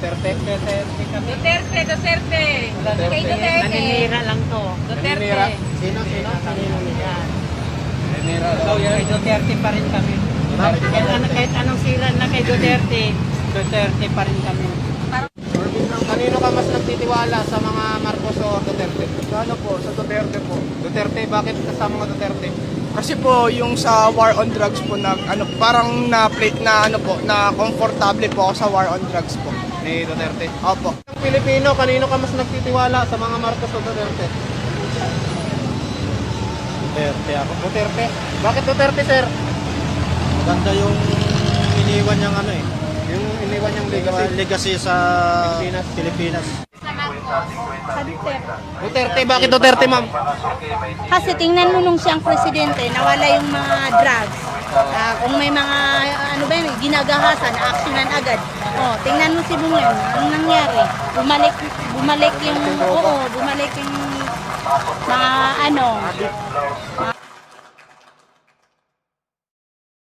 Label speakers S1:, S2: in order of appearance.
S1: Duterte.
S2: Duterte kami.
S3: Duterte. Kay Duterte.
S2: Naninira lang to.
S1: Naninira.
S3: Duterte.
S2: Sino? Yan.
S1: Naninira
S2: So, kay Duterte pa rin kami. Kahit anong sira na kay Duterte, Duterte pa rin kami.
S1: Kanino ka mas nagtitiwala sa mga Marcos o Duterte?
S4: Ano po, sa Duterte po.
S1: Duterte, bakit kasama mga Duterte?
S4: Kasi po yung sa war on drugs po parang na komportable po ako sa war on drugs po.
S1: Ni Duterte.
S4: Opo.
S1: Ang Pilipino, kanino ka mas nagtitiwala sa mga Marcos o Duterte?
S5: Duterte ako.
S1: Duterte. Bakit Duterte, sir?
S5: Maganda yung iniwan niyang ano eh.
S1: Yung iniwan niyang legacy.
S5: Legacy sa
S1: Pilipinas.
S5: Pilipinas.
S3: Sa Duterte.
S1: Duterte, bakit Duterte, ma'am?
S3: Kasi tingnan mo nung siyang presidente, nawala yung mga drugs. Kung may mga, ano ba yun, ginagahasan, actionan agad. Tingnan mo si Bungan, anong nangyari? Bumalik yung mga